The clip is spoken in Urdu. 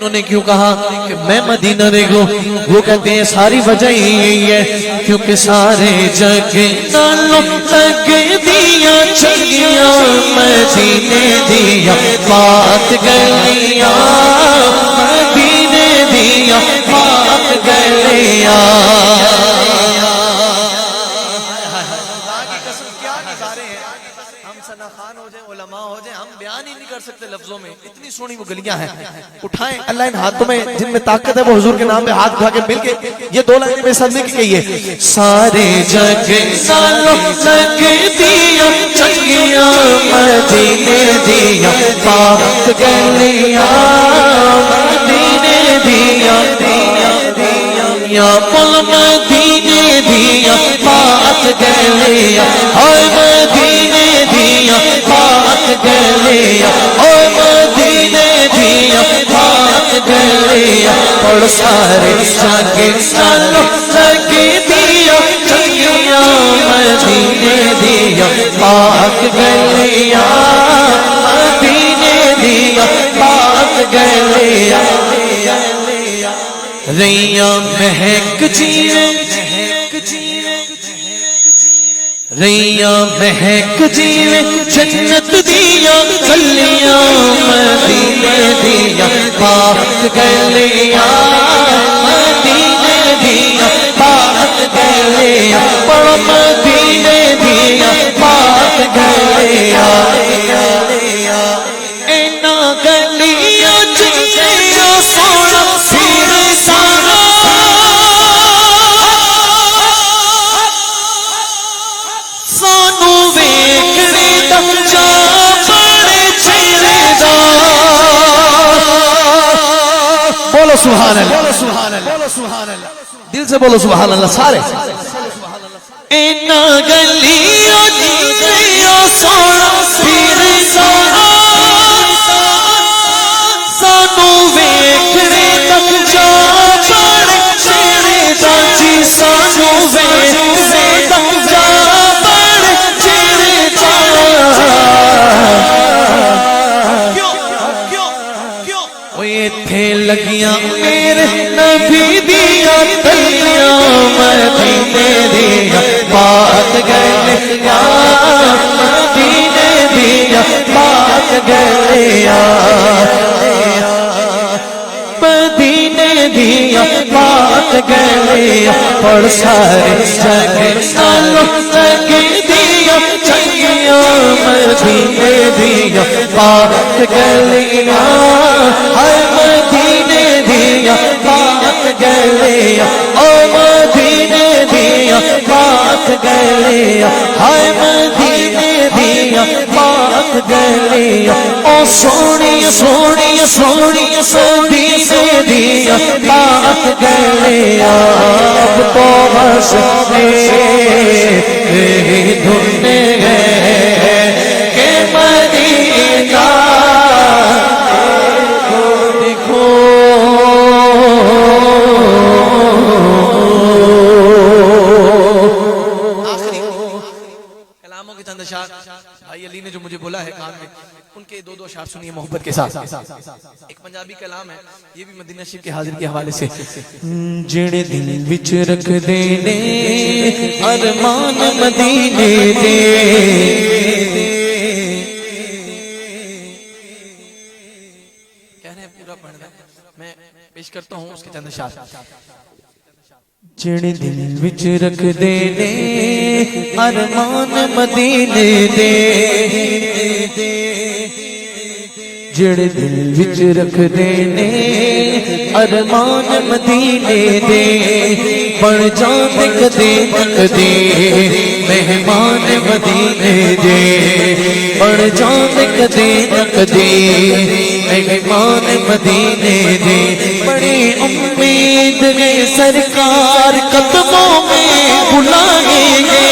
انہوں نے کیوں کہا کہ میں مدینہ دیکھوں؟ وہ کہتے ہیں ساری وجہ یہی ہے کیونکہ سارے جگ نالوں لگ دیا چنگیاں مدینے دیا پاک گلیاں مدینے دیا پاک گلیاں سکتے لفظوں میں اتنی سونی وہ گلیاں ہیں. اٹھائیں اللہ ان ہاتھوں میں جن میں طاقت ہے وہ حضور کے نام پہ ہاتھ اٹھا کے مل کے یہ دو لائنیں میرے ساتھ مل کے کہیے. سارے جگ نالوں لگ دیا چنگیاں مدینے دیا پاک گلیاں مدینے دیا یا پل مدینے دیا پاک گلیاں ہائے مدینے دیا پاک گلیاں اور مدینے دیا پاک گلیاں اور سارے جگ نالوں لگ دیا چنگیاں مدینے دیا پاک گلیاں مدینے دیا پاک گلیاں ریاں مہک جیویں ریاں مہک جیویں جنت دیا گلیاں مدینے دیا پاک گلیاں مدینے دیا پاک گلیاں پڑھ مدینے دیا پاک گلیاں اینا گلیاں جنیاں سونا پھر سارا سانو ویکھنے دا جا بڑے چہرے دا بولو سبحان اللہ دل سے بولو سبحان اللہ سارے. اینا گلیاں جنیاں سونا پھر سارا سانو ویکھنے دا جا بڑے چہرے دا جی سانو ویکھنے دا جا تھے لگیاں میرے نبی دیا تلیاں مدینے دیا پاک گلیاں مدینے دیا پاک گلیاں مدینے دیا پاک گلیاں پڑھ سارے جگ نالوں لگ دیا چنگیاں مدینے دیا پاک گلیاں ہائے مدینے دیا پاک گلیاں او مدینے دیا پاک گلیاں ہائے مدینے دیا پاک گلیاں او سونی سونی سونی مدینے دیا پاک گلیاں اب تو بس میری دھن ہے کہ مدینہ دیکھو آخری کلاموں کی چند اشعار بھائی علی نے جو مجھے بولا ہے کان میں ان کے دو اشعار سنیے محبت کے ساتھ. ایک پنجابی کلام ہے یہ بھی مدینہ شریف کے حاضر کے حوالے سے. جڑے دل وچ رکھ دینے ارمان مدینے دے کہہ رہے ہیں پورا پڑھنا میں پیش کرتا ہوں اس کے چند اشعار. جڑے دل وچ رکھ دینے ارمان مدینے دے جڑے دل وچ رکھ دینے ارمان مدینے دے بن جاندے کدے کدے مہمان مدینے دے بن جاندے کدے کدے مہمان مدینے دے. بڑی امید ہے سرکار قدموں میں بلائیں گے